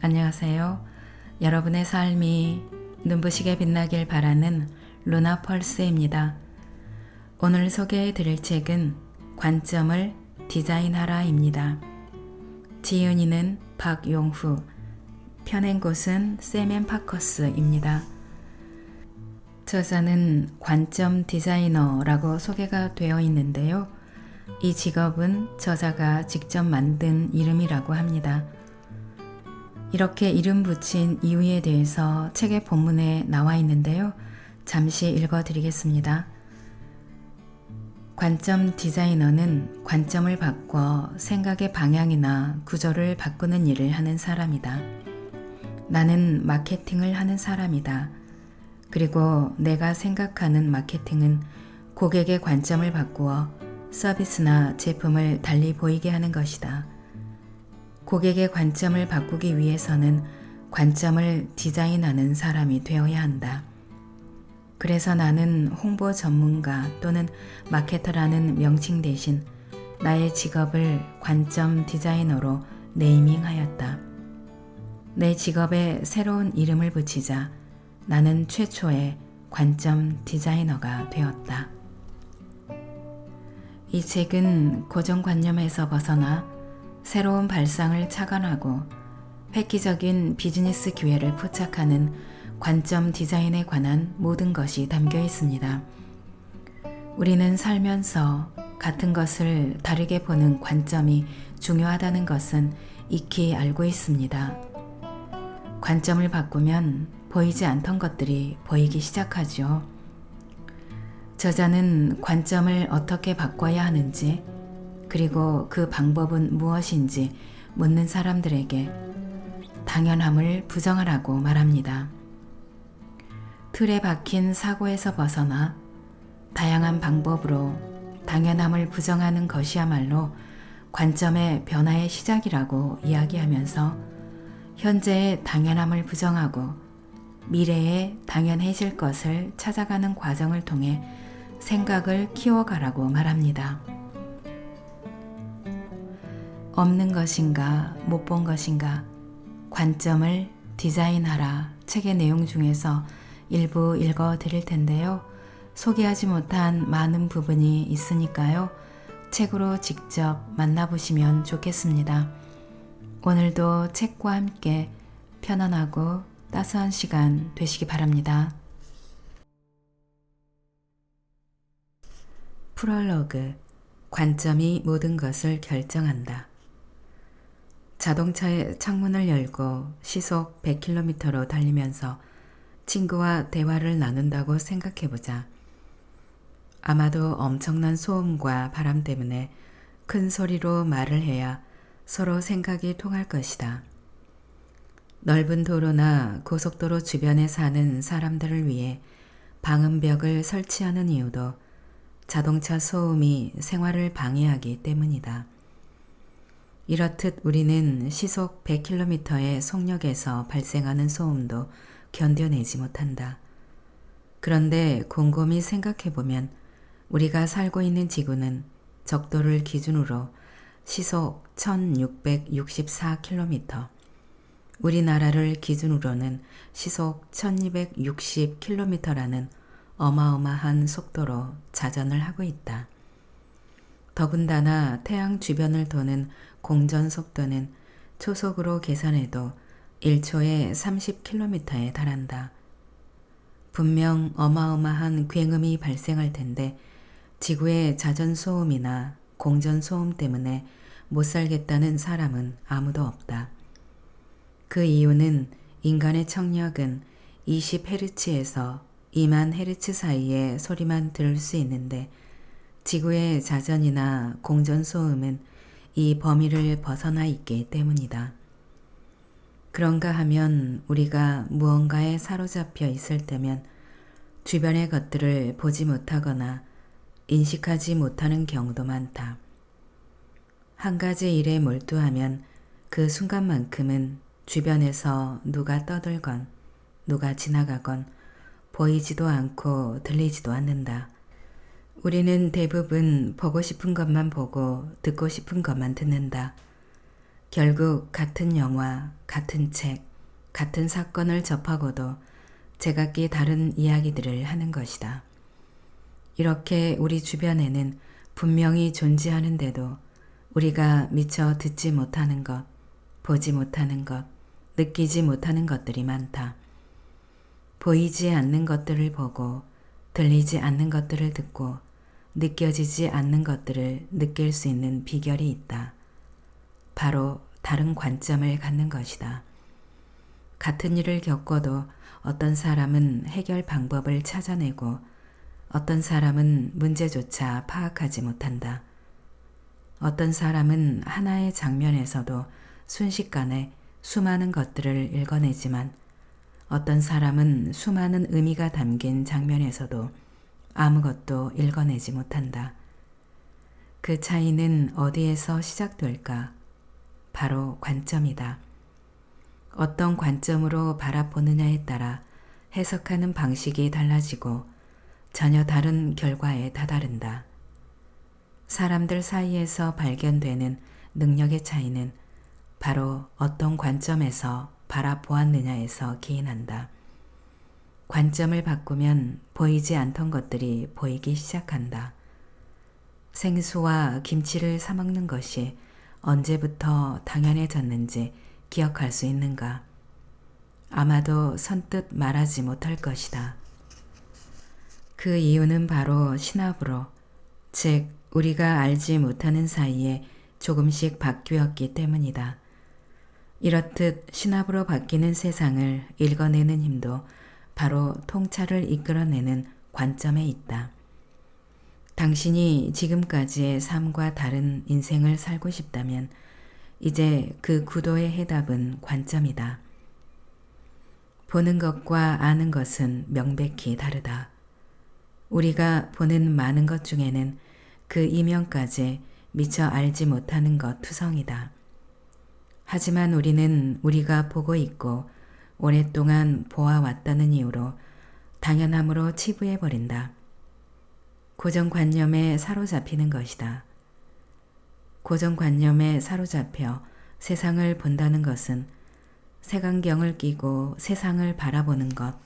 안녕하세요. 여러분의 삶이 눈부시게 빛나길 바라는 루나 펄스입니다. 오늘 소개해 드릴 책은 관점을 디자인하라입니다. 지은이는 박용후, 펴낸 곳은 세멘 파커스입니다. 저자는 관점 디자이너라고 소개가 되어 있는데요. 이 직업은 저자가 직접 만든 이름이라고 합니다. 이렇게 이름 붙인 이유에 대해서 책의 본문에 나와 있는데요. 잠시 읽어드리겠습니다. 관점 디자이너는 관점을 바꿔 생각의 방향이나 구조를 바꾸는 일을 하는 사람이다. 나는 마케팅을 하는 사람이다. 그리고 내가 생각하는 마케팅은 고객의 관점을 바꾸어 서비스나 제품을 달리 보이게 하는 것이다. 고객의 관점을 바꾸기 위해서는 관점을 디자인하는 사람이 되어야 한다. 그래서 나는 홍보 전문가 또는 마케터라는 명칭 대신 나의 직업을 관점 디자이너로 네이밍하였다. 내 직업에 새로운 이름을 붙이자 나는 최초의 관점 디자이너가 되었다. 이 책은 고정관념에서 벗어나 새로운 발상을 착안하고 획기적인 비즈니스 기회를 포착하는 관점 디자인에 관한 모든 것이 담겨 있습니다. 우리는 살면서 같은 것을 다르게 보는 관점이 중요하다는 것은 익히 알고 있습니다. 관점을 바꾸면 보이지 않던 것들이 보이기 시작하죠. 저자는 관점을 어떻게 바꿔야 하는지 그리고 그 방법은 무엇인지 묻는 사람들에게 당연함을 부정하라고 말합니다. 틀에 박힌 사고에서 벗어나 다양한 방법으로 당연함을 부정하는 것이야말로 관점의 변화의 시작이라고 이야기하면서 현재의 당연함을 부정하고 미래에 당연해질 것을 찾아가는 과정을 통해 생각을 키워가라고 말합니다. 없는 것인가 못 본 것인가 관점을 디자인하라 책의 내용 중에서 일부 읽어 드릴 텐데요. 소개하지 못한 많은 부분이 있으니까요. 책으로 직접 만나보시면 좋겠습니다. 오늘도 책과 함께 편안하고 따스한 시간 되시기 바랍니다. 프롤로그 관점이 모든 것을 결정한다. 자동차의 창문을 열고 시속 100km로 달리면서 친구와 대화를 나눈다고 생각해보자. 아마도 엄청난 소음과 바람 때문에 큰 소리로 말을 해야 서로 생각이 통할 것이다. 넓은 도로나 고속도로 주변에 사는 사람들을 위해 방음벽을 설치하는 이유도 자동차 소음이 생활을 방해하기 때문이다. 이렇듯 우리는 시속 100km의 속력에서 발생하는 소음도 견뎌내지 못한다. 그런데 곰곰이 생각해보면 우리가 살고 있는 지구는 적도를 기준으로 시속 1664km, 우리나라를 기준으로는 시속 1260km라는 어마어마한 속도로 자전을 하고 있다. 더군다나 태양 주변을 도는 공전 속도는 초속으로 계산해도 1초에 30km에 달한다. 분명 어마어마한 굉음이 발생할 텐데 지구의 자전 소음이나 공전 소음 때문에 못 살겠다는 사람은 아무도 없다. 그 이유는 인간의 청력은 20Hz에서 2만 Hz 사이의 소리만 들을 수 있는데 지구의 자전이나 공전 소음은 이 범위를 벗어나 있기 때문이다. 그런가 하면 우리가 무언가에 사로잡혀 있을 때면 주변의 것들을 보지 못하거나 인식하지 못하는 경우도 많다. 한 가지 일에 몰두하면 그 순간만큼은 주변에서 누가 떠들건 누가 지나가건 보이지도 않고 들리지도 않는다. 우리는 대부분 보고 싶은 것만 보고 듣고 싶은 것만 듣는다. 결국 같은 영화, 같은 책, 같은 사건을 접하고도 제각기 다른 이야기들을 하는 것이다. 이렇게 우리 주변에는 분명히 존재하는데도 우리가 미처 듣지 못하는 것, 보지 못하는 것, 느끼지 못하는 것들이 많다. 보이지 않는 것들을 보고 들리지 않는 것들을 듣고 느껴지지 않는 것들을 느낄 수 있는 비결이 있다. 바로 다른 관점을 갖는 것이다. 같은 일을 겪어도 어떤 사람은 해결 방법을 찾아내고 어떤 사람은 문제조차 파악하지 못한다. 어떤 사람은 하나의 장면에서도 순식간에 수많은 것들을 읽어내지만 어떤 사람은 수많은 의미가 담긴 장면에서도 아무것도 읽어내지 못한다. 그 차이는 어디에서 시작될까? 바로 관점이다. 어떤 관점으로 바라보느냐에 따라 해석하는 방식이 달라지고 전혀 다른 결과에 다다른다. 사람들 사이에서 발견되는 능력의 차이는 바로 어떤 관점에서 바라보았느냐에서 기인한다. 관점을 바꾸면 보이지 않던 것들이 보이기 시작한다. 생수와 김치를 사 먹는 것이 언제부터 당연해졌는지 기억할 수 있는가? 아마도 선뜻 말하지 못할 것이다. 그 이유는 바로 신압으로, 즉 우리가 알지 못하는 사이에 조금씩 바뀌었기 때문이다. 이렇듯 신압으로 바뀌는 세상을 읽어내는 힘도 바로 통찰을 이끌어내는 관점에 있다. 당신이 지금까지의 삶과 다른 인생을 살고 싶다면 이제 그 구도의 해답은 관점이다. 보는 것과 아는 것은 명백히 다르다. 우리가 보는 많은 것 중에는 그 이면까지 미처 알지 못하는 것 투성이다. 하지만 우리는 우리가 보고 있고 오랫동안 보아왔다는 이유로 당연함으로 치부해버린다. 고정관념에 사로잡히는 것이다. 고정관념에 사로잡혀 세상을 본다는 것은 색안경을 끼고 세상을 바라보는 것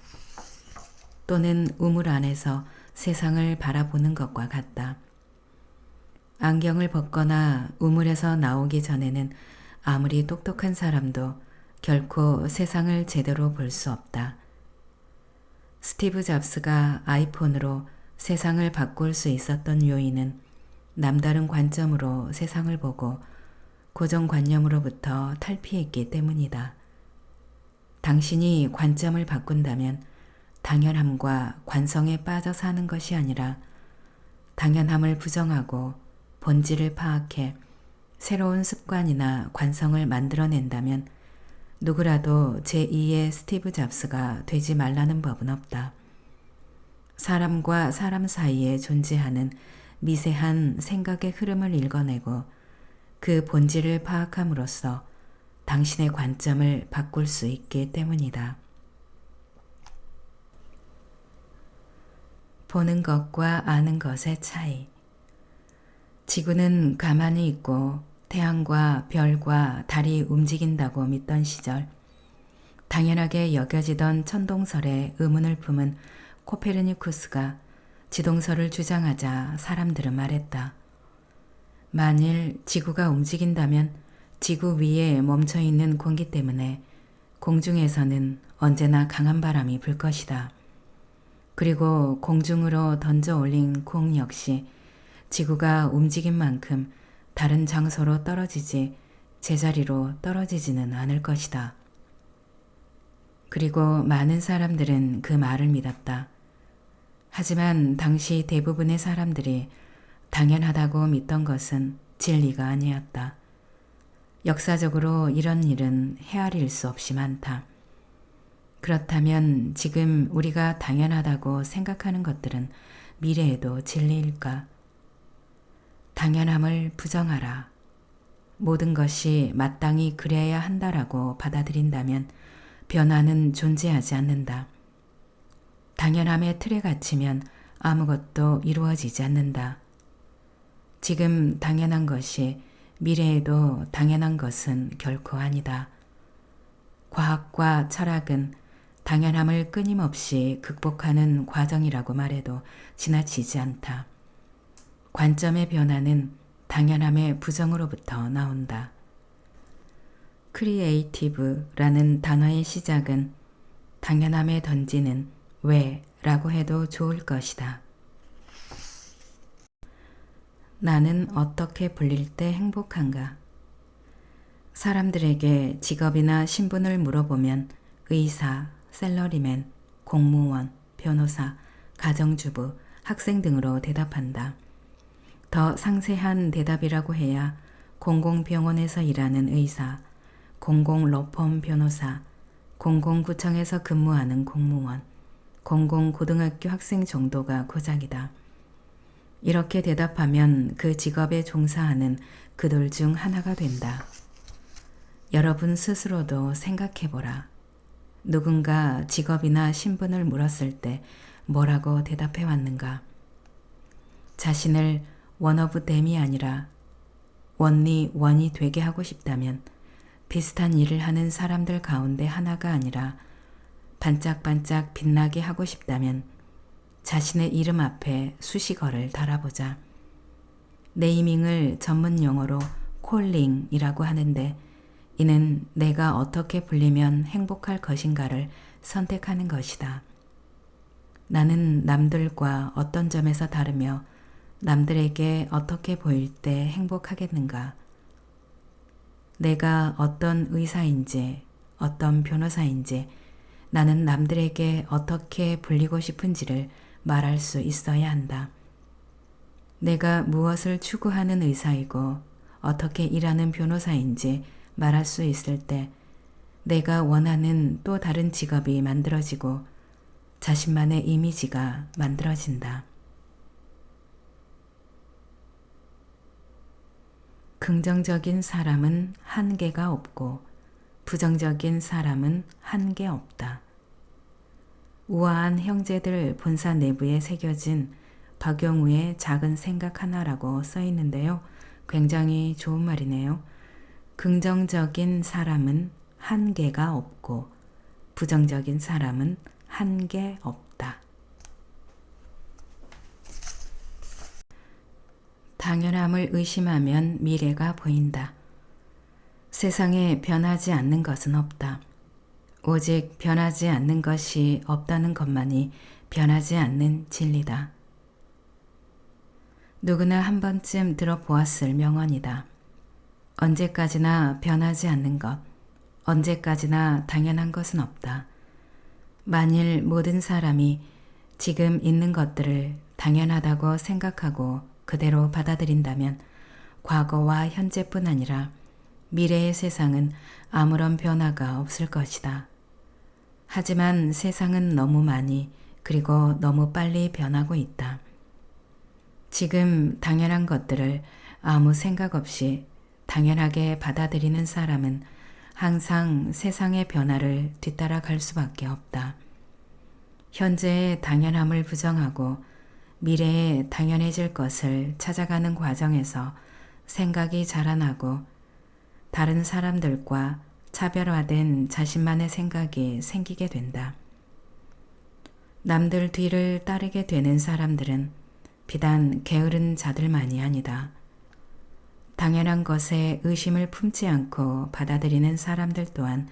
또는 우물 안에서 세상을 바라보는 것과 같다. 안경을 벗거나 우물에서 나오기 전에는 아무리 똑똑한 사람도 결코 세상을 제대로 볼 수 없다. 스티브 잡스가 아이폰으로 세상을 바꿀 수 있었던 요인은 남다른 관점으로 세상을 보고 고정관념으로부터 탈피했기 때문이다. 당신이 관점을 바꾼다면 당연함과 관성에 빠져 사는 것이 아니라 당연함을 부정하고 본질을 파악해 새로운 습관이나 관성을 만들어낸다면 누구라도 제2의 스티브 잡스가 되지 말라는 법은 없다. 사람과 사람 사이에 존재하는 미세한 생각의 흐름을 읽어내고 그 본질을 파악함으로써 당신의 관점을 바꿀 수 있기 때문이다. 보는 것과 아는 것의 차이. 지구는 가만히 있고 태양과 별과 달이 움직인다고 믿던 시절, 당연하게 여겨지던 천동설에 의문을 품은 코페르니쿠스가 지동설을 주장하자 사람들은 말했다. 만일 지구가 움직인다면 지구 위에 멈춰있는 공기 때문에 공중에서는 언제나 강한 바람이 불 것이다. 그리고 공중으로 던져 올린 공 역시 지구가 움직인 만큼 다른 장소로 떨어지지 제자리로 떨어지지는 않을 것이다. 그리고 많은 사람들은 그 말을 믿었다. 하지만 당시 대부분의 사람들이 당연하다고 믿던 것은 진리가 아니었다. 역사적으로 이런 일은 헤아릴 수 없이 많다. 그렇다면 지금 우리가 당연하다고 생각하는 것들은 미래에도 진리일까? 당연함을 부정하라. 모든 것이 마땅히 그래야 한다라고 받아들인다면 변화는 존재하지 않는다. 당연함의 틀에 갇히면 아무것도 이루어지지 않는다. 지금 당연한 것이 미래에도 당연한 것은 결코 아니다. 과학과 철학은 당연함을 끊임없이 극복하는 과정이라고 말해도 지나치지 않다. 관점의 변화는 당연함의 부정으로부터 나온다. 크리에이티브라는 단어의 시작은 당연함에 던지는 왜라고 해도 좋을 것이다. 나는 어떻게 불릴 때 행복한가? 사람들에게 직업이나 신분을 물어보면 의사, 샐러리맨, 공무원, 변호사, 가정주부, 학생 등으로 대답한다. 더 상세한 대답이라고 해야 공공병원에서 일하는 의사, 공공로펌 변호사, 공공구청에서 근무하는 공무원, 공공고등학교 학생 정도가 고작이다. 이렇게 대답하면 그 직업에 종사하는 그들 중 하나가 된다. 여러분 스스로도 생각해보라. 누군가 직업이나 신분을 물었을 때 뭐라고 대답해 왔는가? 자신을 원 오브 댐이 아니라 원이 되게 하고 싶다면 비슷한 일을 하는 사람들 가운데 하나가 아니라 반짝반짝 빛나게 하고 싶다면 자신의 이름 앞에 수식어를 달아보자. 네이밍을 전문 용어로 콜링이라고 하는데 이는 내가 어떻게 불리면 행복할 것인가를 선택하는 것이다. 나는 남들과 어떤 점에서 다르며 남들에게 어떻게 보일 때 행복하겠는가? 내가 어떤 의사인지, 어떤 변호사인지, 나는 남들에게 어떻게 불리고 싶은지를 말할 수 있어야 한다. 내가 무엇을 추구하는 의사이고 어떻게 일하는 변호사인지 말할 수 있을 때 내가 원하는 또 다른 직업이 만들어지고 자신만의 이미지가 만들어진다. 긍정적인 사람은 한계가 없고 부정적인 사람은 한계 없다. 우아한 형제들 본사 내부에 새겨진 박영우의 작은 생각 하나라고 써 있는데요. 굉장히 좋은 말이네요. 긍정적인 사람은 한계가 없고 부정적인 사람은 한계 없다. 당연함을 의심하면 미래가 보인다. 세상에 변하지 않는 것은 없다. 오직 변하지 않는 것이 없다는 것만이 변하지 않는 진리다. 누구나 한 번쯤 들어보았을 명언이다. 언제까지나 변하지 않는 것, 언제까지나 당연한 것은 없다. 만일 모든 사람이 지금 있는 것들을 당연하다고 생각하고 그대로 받아들인다면 과거와 현재뿐 아니라 미래의 세상은 아무런 변화가 없을 것이다. 하지만 세상은 너무 많이 그리고 너무 빨리 변하고 있다. 지금 당연한 것들을 아무 생각 없이 당연하게 받아들이는 사람은 항상 세상의 변화를 뒤따라갈 수밖에 없다. 현재의 당연함을 부정하고 미래에 당연해질 것을 찾아가는 과정에서 생각이 자라나고 다른 사람들과 차별화된 자신만의 생각이 생기게 된다. 남들 뒤를 따르게 되는 사람들은 비단 게으른 자들만이 아니다. 당연한 것에 의심을 품지 않고 받아들이는 사람들 또한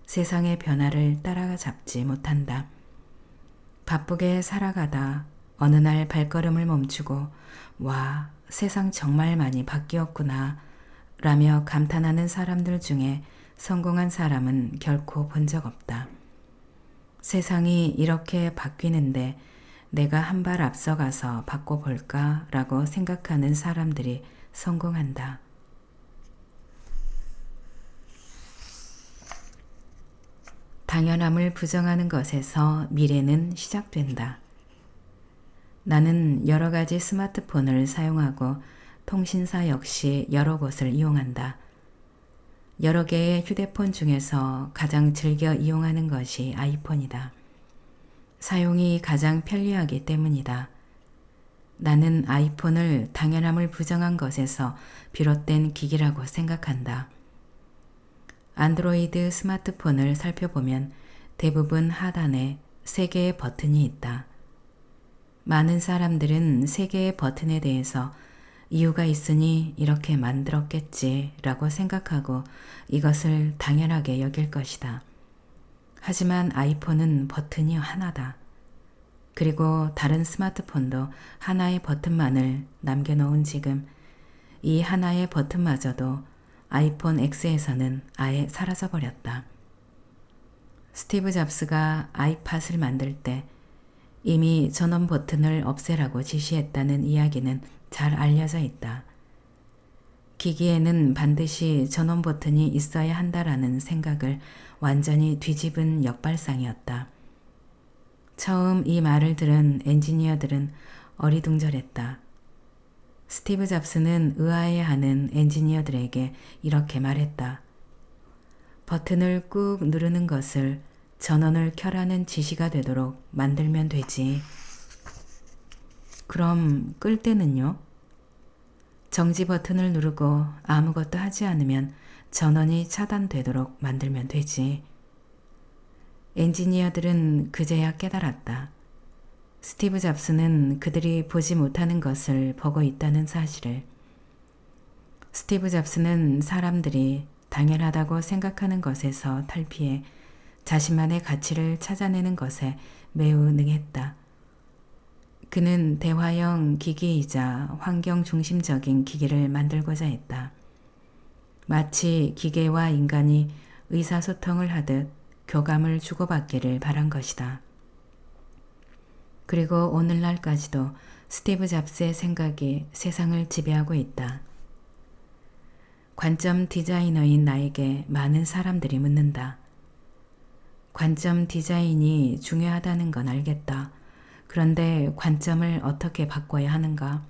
세상의 변화를 따라잡지 못한다. 바쁘게 살아가다 어느 날 발걸음을 멈추고 와, 세상 정말 많이 바뀌었구나 라며 감탄하는 사람들 중에 성공한 사람은 결코 본 적 없다. 세상이 이렇게 바뀌는데 내가 한 발 앞서가서 바꿔볼까 라고 생각하는 사람들이 성공한다. 당연함을 부정하는 것에서 미래는 시작된다. 나는 여러 가지 스마트폰을 사용하고 통신사 역시 여러 곳을 이용한다. 여러 개의 휴대폰 중에서 가장 즐겨 이용하는 것이 아이폰이다. 사용이 가장 편리하기 때문이다. 나는 아이폰을 당연함을 부정한 것에서 비롯된 기기라고 생각한다. 안드로이드 스마트폰을 살펴보면 대부분 하단에 3개의 버튼이 있다. 많은 사람들은 3개의 버튼에 대해서 이유가 있으니 이렇게 만들었겠지 라고 생각하고 이것을 당연하게 여길 것이다. 하지만 아이폰은 버튼이 하나다. 그리고 다른 스마트폰도 하나의 버튼만을 남겨놓은 지금 이 하나의 버튼마저도 아이폰 X에서는 아예 사라져버렸다. 스티브 잡스가 아이팟을 만들 때 이미 전원 버튼을 없애라고 지시했다는 이야기는 잘 알려져 있다. 기기에는 반드시 전원 버튼이 있어야 한다라는 생각을 완전히 뒤집은 역발상이었다. 처음 이 말을 들은 엔지니어들은 어리둥절했다. 스티브 잡스는 의아해하는 엔지니어들에게 이렇게 말했다. 버튼을 꾹 누르는 것을 전원을 켜라는 지시가 되도록 만들면 되지. 그럼 끌 때는요? 정지 버튼을 누르고 아무것도 하지 않으면 전원이 차단되도록 만들면 되지. 엔지니어들은 그제야 깨달았다. 스티브 잡스는 그들이 보지 못하는 것을 보고 있다는 사실을. 스티브 잡스는 사람들이 당연하다고 생각하는 것에서 탈피해 자신만의 가치를 찾아내는 것에 매우 능했다. 그는 대화형 기기이자 환경 중심적인 기기를 만들고자 했다. 마치 기계와 인간이 의사소통을 하듯 교감을 주고받기를 바란 것이다. 그리고 오늘날까지도 스티브 잡스의 생각이 세상을 지배하고 있다. 관점 디자이너인 나에게 많은 사람들이 묻는다. 관점 디자인이 중요하다는 건 알겠다. 그런데 관점을 어떻게 바꿔야 하는가?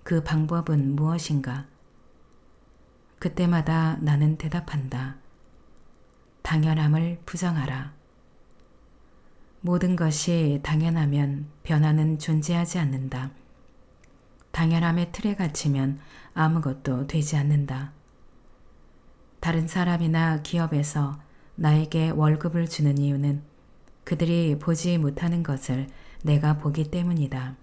그 방법은 무엇인가? 그때마다 나는 대답한다. 당연함을 부정하라. 모든 것이 당연하면 변화는 존재하지 않는다. 당연함의 틀에 갇히면 아무것도 되지 않는다. 다른 사람이나 기업에서 나에게 월급을 주는 이유는 그들이 보지 못하는 것을 내가 보기 때문이다.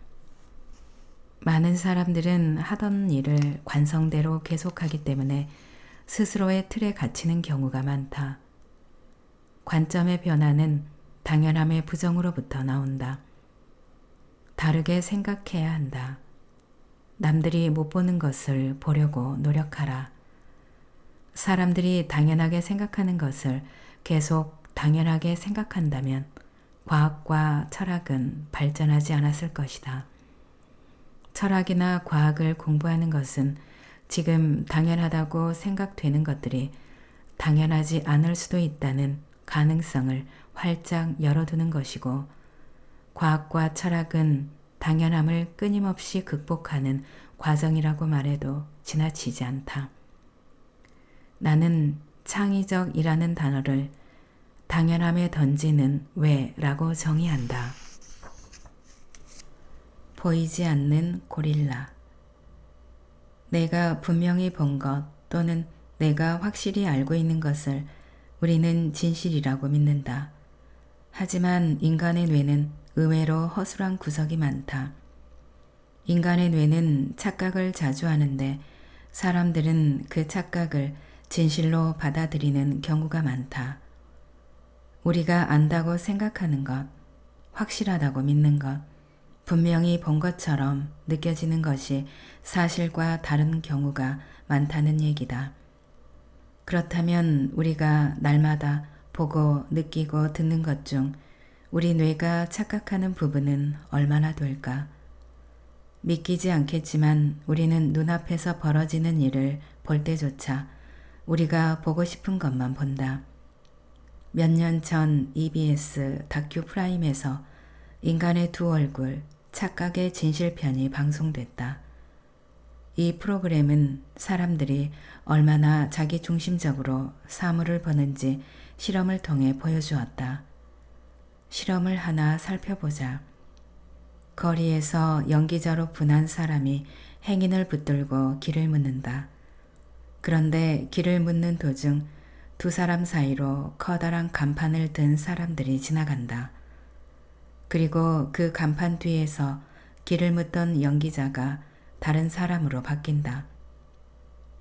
많은 사람들은 하던 일을 관성대로 계속하기 때문에 스스로의 틀에 갇히는 경우가 많다. 관점의 변화는 당연함의 부정으로부터 나온다. 다르게 생각해야 한다. 남들이 못 보는 것을 보려고 노력하라. 사람들이 당연하게 생각하는 것을 계속 당연하게 생각한다면 과학과 철학은 발전하지 않았을 것이다. 철학이나 과학을 공부하는 것은 지금 당연하다고 생각되는 것들이 당연하지 않을 수도 있다는 가능성을 활짝 열어두는 것이고, 과학과 철학은 당연함을 끊임없이 극복하는 과정이라고 말해도 지나치지 않다. 나는 창의적이라는 단어를 당연함에 던지는 왜라고 정의한다. 보이지 않는 고릴라. 내가 분명히 본 것 또는 내가 확실히 알고 있는 것을 우리는 진실이라고 믿는다. 하지만 인간의 뇌는 의외로 허술한 구석이 많다. 인간의 뇌는 착각을 자주 하는데 사람들은 그 착각을 진실로 받아들이는 경우가 많다. 우리가 안다고 생각하는 것, 확실하다고 믿는 것, 분명히 본 것처럼 느껴지는 것이 사실과 다른 경우가 많다는 얘기다. 그렇다면 우리가 날마다 보고 느끼고 듣는 것 중 우리 뇌가 착각하는 부분은 얼마나 될까? 믿기지 않겠지만 우리는 눈앞에서 벌어지는 일을 볼 때조차 우리가 보고 싶은 것만 본다. 몇 년 전 EBS 다큐 프라임에서 인간의 두 얼굴, 착각의 진실편이 방송됐다. 이 프로그램은 사람들이 얼마나 자기중심적으로 사물을 보는지 실험을 통해 보여주었다. 실험을 하나 살펴보자. 거리에서 연기자로 분한 사람이 행인을 붙들고 길을 묻는다. 그런데 길을 묻는 도중 두 사람 사이로 커다란 간판을 든 사람들이 지나간다. 그리고 그 간판 뒤에서 길을 묻던 연기자가 다른 사람으로 바뀐다.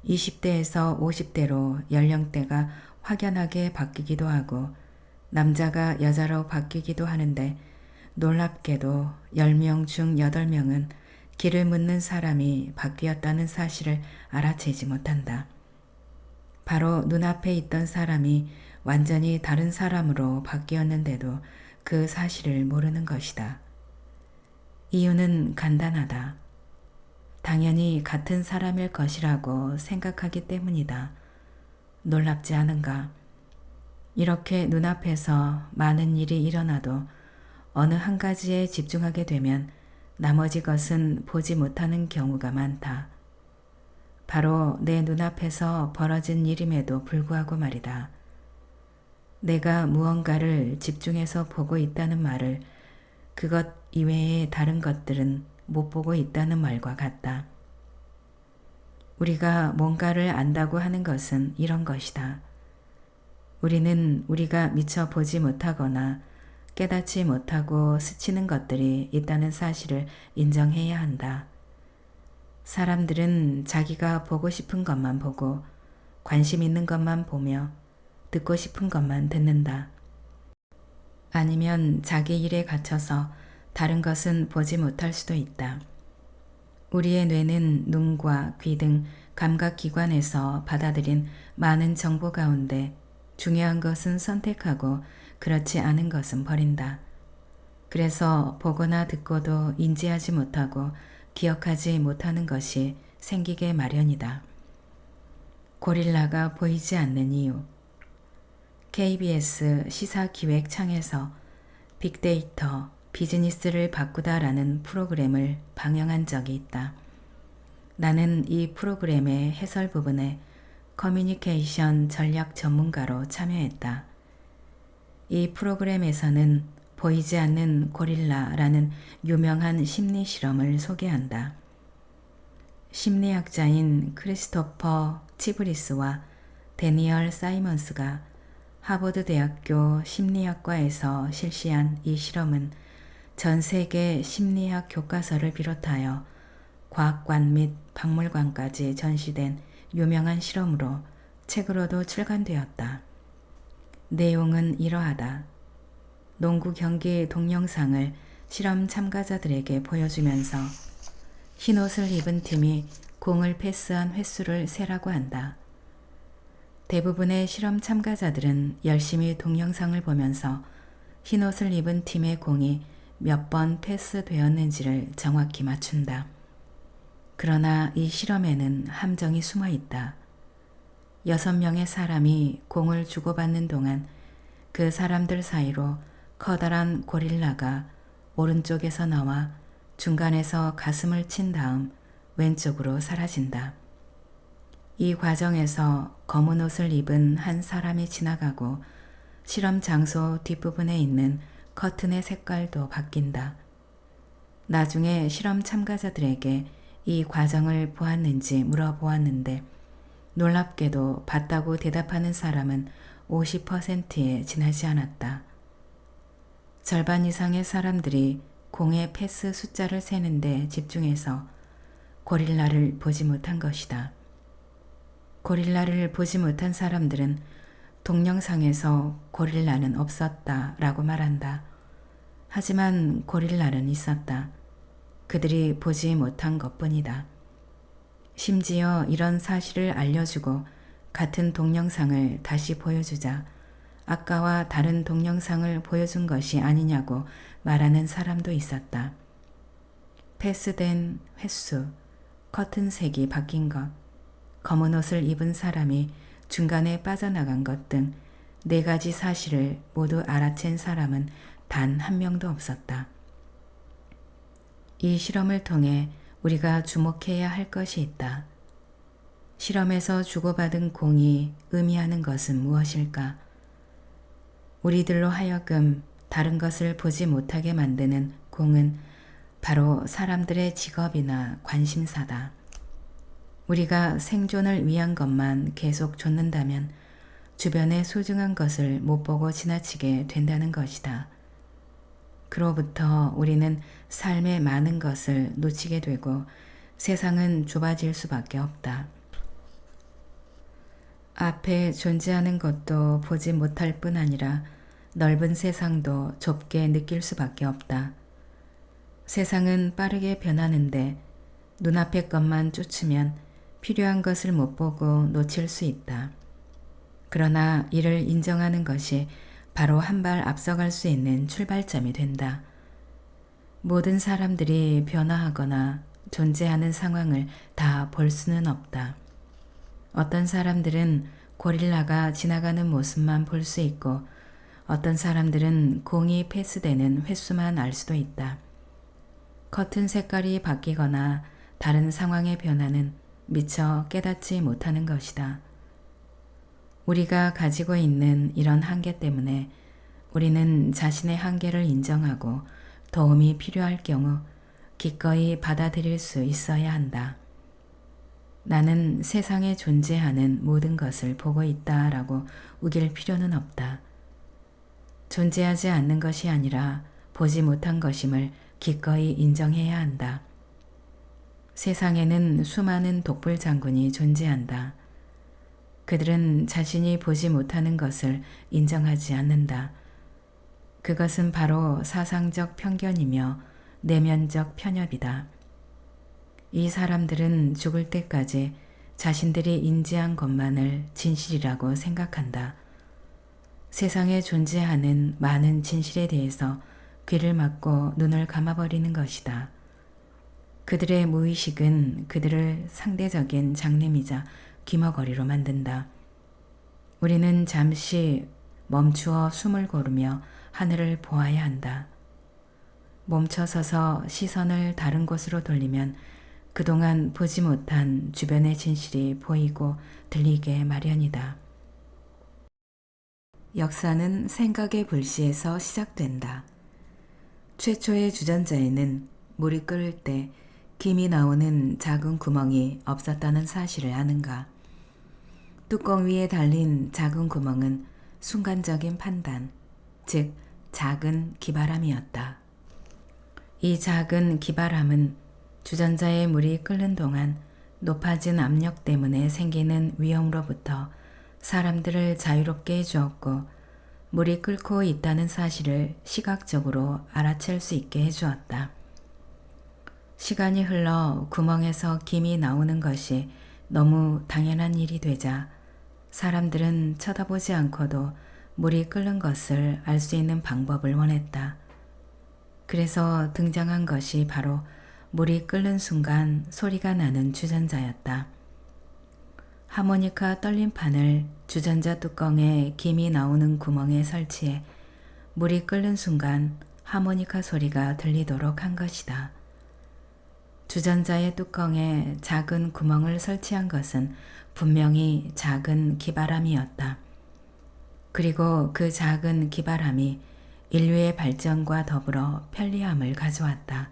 20대에서 50대로 연령대가 확연하게 바뀌기도 하고 남자가 여자로 바뀌기도 하는데 놀랍게도 10명 중 8명은 길을 묻는 사람이 바뀌었다는 사실을 알아채지 못한다. 바로 눈앞에 있던 사람이 완전히 다른 사람으로 바뀌었는데도 그 사실을 모르는 것이다. 이유는 간단하다. 당연히 같은 사람일 것이라고 생각하기 때문이다. 놀랍지 않은가? 이렇게 눈앞에서 많은 일이 일어나도 어느 한 가지에 집중하게 되면 나머지 것은 보지 못하는 경우가 많다. 바로 내 눈앞에서 벌어진 일임에도 불구하고 말이다. 내가 무언가를 집중해서 보고 있다는 말을 그것 이외의 다른 것들은 못 보고 있다는 말과 같다. 우리가 뭔가를 안다고 하는 것은 이런 것이다. 우리는 우리가 미처 보지 못하거나 깨닫지 못하고 스치는 것들이 있다는 사실을 인정해야 한다. 사람들은 자기가 보고 싶은 것만 보고 관심 있는 것만 보며 듣고 싶은 것만 듣는다. 아니면 자기 일에 갇혀서 다른 것은 보지 못할 수도 있다. 우리의 뇌는 눈과 귀 등 감각기관에서 받아들인 많은 정보 가운데 중요한 것은 선택하고 그렇지 않은 것은 버린다. 그래서 보거나 듣고도 인지하지 못하고 기억하지 못하는 것이 생기게 마련이다. 고릴라가 보이지 않는 이유. KBS 시사기획창에서 빅데이터, 비즈니스를 바꾸다라는 프로그램을 방영한 적이 있다. 나는 이 프로그램의 해설 부분에 커뮤니케이션 전략 전문가로 참여했다. 이 프로그램에서는 보이지 않는 고릴라라는 유명한 심리 실험을 소개한다. 심리학자인 크리스토퍼 치브리스와 데니얼 사이먼스가 하버드 대학교 심리학과에서 실시한 이 실험은 전 세계 심리학 교과서를 비롯하여 과학관 및 박물관까지 전시된 유명한 실험으로 책으로도 출간되었다. 내용은 이러하다. 농구 경기 동영상을 실험 참가자들에게 보여주면서 흰옷을 입은 팀이 공을 패스한 횟수를 세라고 한다. 대부분의 실험 참가자들은 열심히 동영상을 보면서 흰옷을 입은 팀의 공이 몇 번 패스되었는지를 정확히 맞춘다. 그러나 이 실험에는 함정이 숨어 있다. 6명의 사람이 공을 주고받는 동안 그 사람들 사이로 커다란 고릴라가 오른쪽에서 나와 중간에서 가슴을 친 다음 왼쪽으로 사라진다. 이 과정에서 검은 옷을 입은 한 사람이 지나가고 실험 장소 뒷부분에 있는 커튼의 색깔도 바뀐다. 나중에 실험 참가자들에게 이 과정을 보았는지 물어보았는데 놀랍게도 봤다고 대답하는 사람은 50%에 지나지 않았다. 절반 이상의 사람들이 공의 패스 숫자를 세는데 집중해서 고릴라를 보지 못한 것이다. 고릴라를 보지 못한 사람들은 동영상에서 고릴라는 없었다 라고 말한다. 하지만 고릴라는 있었다. 그들이 보지 못한 것뿐이다. 심지어 이런 사실을 알려주고 같은 동영상을 다시 보여주자 아까와 다른 동영상을 보여준 것이 아니냐고 말하는 사람도 있었다. 패스된 횟수, 커튼 색이 바뀐 것, 검은 옷을 입은 사람이 중간에 빠져나간 것 등 4가지 사실을 모두 알아챈 사람은 단 한 명도 없었다. 이 실험을 통해 우리가 주목해야 할 것이 있다. 실험에서 주고받은 공이 의미하는 것은 무엇일까? 우리들로 하여금 다른 것을 보지 못하게 만드는 공은 바로 사람들의 직업이나 관심사다. 우리가 생존을 위한 것만 계속 좇는다면 주변의 소중한 것을 못 보고 지나치게 된다는 것이다. 그로부터 우리는 삶의 많은 것을 놓치게 되고 세상은 좁아질 수밖에 없다. 앞에 존재하는 것도 보지 못할 뿐 아니라 넓은 세상도 좁게 느낄 수밖에 없다. 세상은 빠르게 변하는데 눈앞의 것만 쫓으면 필요한 것을 못 보고 놓칠 수 있다. 그러나 이를 인정하는 것이 바로 한 발 앞서갈 수 있는 출발점이 된다. 모든 사람들이 변화하거나 존재하는 상황을 다 볼 수는 없다. 어떤 사람들은 고릴라가 지나가는 모습만 볼 수 있고 어떤 사람들은 공이 패스되는 횟수만 알 수도 있다. 커튼 색깔이 바뀌거나 다른 상황의 변화는 미처 깨닫지 못하는 것이다. 우리가 가지고 있는 이런 한계 때문에 우리는 자신의 한계를 인정하고 도움이 필요할 경우 기꺼이 받아들일 수 있어야 한다. 나는 세상에 존재하는 모든 것을 보고 있다라고 우길 필요는 없다. 존재하지 않는 것이 아니라 보지 못한 것임을 기꺼이 인정해야 한다. 세상에는 수많은 독불 장군이 존재한다. 그들은 자신이 보지 못하는 것을 인정하지 않는다. 그것은 바로 사상적 편견이며 내면적 편협이다. 이 사람들은 죽을 때까지 자신들이 인지한 것만을 진실이라고 생각한다. 세상에 존재하는 많은 진실에 대해서 귀를 막고 눈을 감아버리는 것이다. 그들의 무의식은 그들을 상대적인 장님이자 귀머거리로 만든다. 우리는 잠시 멈추어 숨을 고르며 하늘을 보아야 한다. 멈춰서서 시선을 다른 곳으로 돌리면 그동안 보지 못한 주변의 진실이 보이고 들리게 마련이다. 역사는 생각의 불씨에서 시작된다. 최초의 주전자에는 물이 끓을 때 김이 나오는 작은 구멍이 없었다는 사실을 아는가? 뚜껑 위에 달린 작은 구멍은 순간적인 판단, 즉 작은 기발함이었다. 이 작은 기발함은 주전자에 물이 끓는 동안 높아진 압력 때문에 생기는 위험으로부터 사람들을 자유롭게 해주었고 물이 끓고 있다는 사실을 시각적으로 알아챌 수 있게 해주었다. 시간이 흘러 구멍에서 김이 나오는 것이 너무 당연한 일이 되자 사람들은 쳐다보지 않고도 물이 끓는 것을 알 수 있는 방법을 원했다. 그래서 등장한 것이 바로 물이 끓는 순간 소리가 나는 주전자였다. 하모니카 떨림판을 주전자 뚜껑에 김이 나오는 구멍에 설치해 물이 끓는 순간 하모니카 소리가 들리도록 한 것이다. 주전자의 뚜껑에 작은 구멍을 설치한 것은 분명히 작은 기발함이었다. 그리고 그 작은 기발함이 인류의 발전과 더불어 편리함을 가져왔다.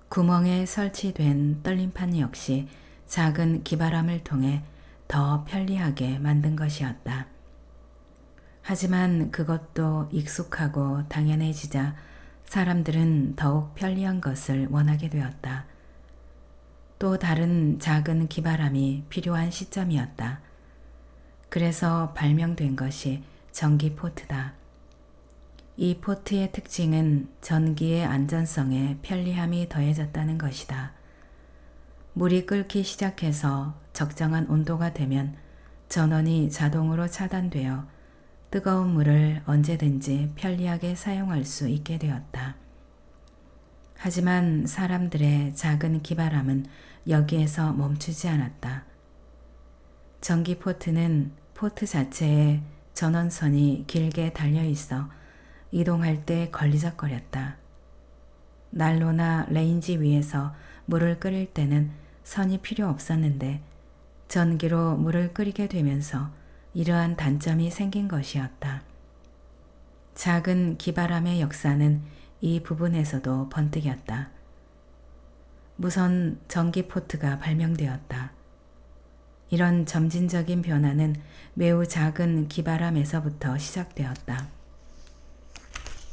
구멍에 설치된 떨림판 역시 작은 기발함을 통해 더 편리하게 만든 것이었다. 하지만 그것도 익숙하고 당연해지자 사람들은 더욱 편리한 것을 원하게 되었다. 또 다른 작은 기발함이 필요한 시점이었다. 그래서 발명된 것이 전기포트다. 이 포트의 특징은 전기의 안전성에 편리함이 더해졌다는 것이다. 물이 끓기 시작해서 적정한 온도가 되면 전원이 자동으로 차단되어 뜨거운 물을 언제든지 편리하게 사용할 수 있게 되었다. 하지만 사람들의 작은 기발함은 여기에서 멈추지 않았다. 전기포트는 포트 자체에 전원선이 길게 달려 있어 이동할 때 걸리적거렸다. 난로나 레인지 위에서 물을 끓일 때는 선이 필요 없었는데 전기로 물을 끓이게 되면서 이러한 단점이 생긴 것이었다. 작은 기발함의 역사는 이 부분에서도 번뜩였다. 무선 전기 포트가 발명되었다. 이런 점진적인 변화는 매우 작은 기발함에서부터 시작되었다.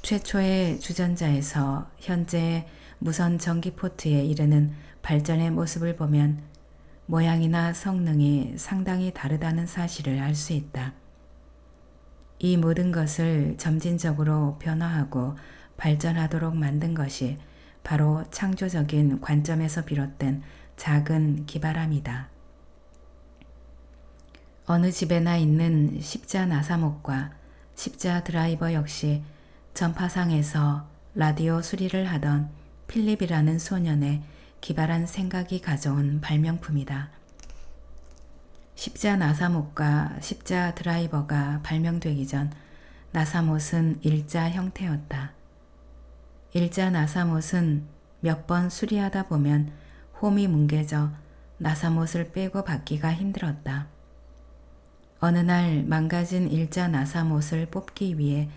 최초의 주전자에서 현재의 무선 전기 포트에 이르는 발전의 모습을 보면 모양이나 성능이 상당히 다르다는 사실을 알 수 있다. 이 모든 것을 점진적으로 변화하고 발전하도록 만든 것이 바로 창조적인 관점에서 비롯된 작은 기발함이다. 어느 집에나 있는 십자 나사목과 십자 드라이버 역시 전파상에서 라디오 수리를 하던 필립이라는 소년의 기발한 생각이 가져온 발명품이다. 십자 나사못과 십자 드라이버가 발명되기 전 나사못은 일자 형태였다. 일자 나사못은 몇 번 수리하다 보면 홈이 뭉개져 나사못을 빼고 받기가 힘들었다. 어느 날 망가진 일자 나사못을 뽑기 위해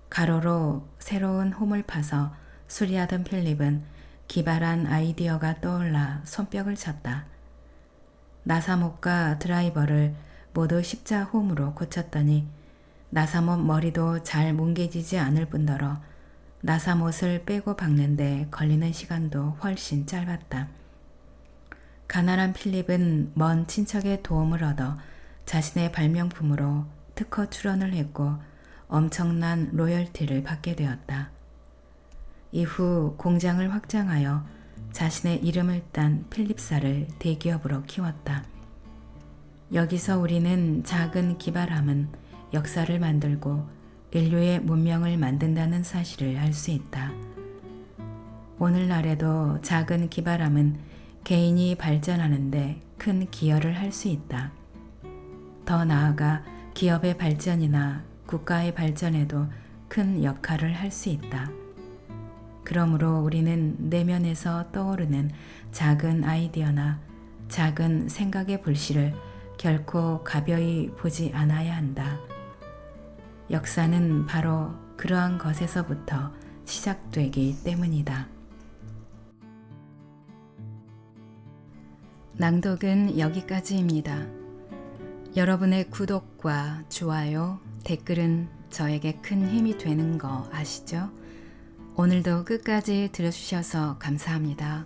가로로 새로운 홈을 파서 수리하던 필립은 기발한 아이디어가 떠올라 손뼉을 쳤다. 나사못과 드라이버를 모두 십자 홈으로 고쳤더니 나사못 머리도 잘 뭉개지지 않을 뿐더러 나사못을 빼고 박는데 걸리는 시간도 훨씬 짧았다. 가난한 필립은 먼 친척의 도움을 얻어 자신의 발명품으로 특허 출원을 했고 엄청난 로열티를 받게 되었다. 이후 공장을 확장하여 자신의 이름을 딴 필립사를 대기업으로 키웠다. 여기서 우리는 작은 기발함은 역사를 만들고 인류의 문명을 만든다는 사실을 알 수 있다. 오늘날에도 작은 기발함은 개인이 발전하는데 큰 기여를 할 수 있다. 더 나아가 기업의 발전이나 국가의 발전에도 큰 역할을 할 수 있다. 그러므로 우리는 내면에서 떠오르는 작은 아이디어나 작은 생각의 불씨를 결코 가벼이 보지 않아야 한다. 역사는 바로 그러한 것에서부터 시작되기 때문이다. 낭독은 여기까지입니다. 여러분의 구독과 좋아요, 댓글은 저에게 큰 힘이 되는 거 아시죠? 오늘도 끝까지 들어주셔서 감사합니다.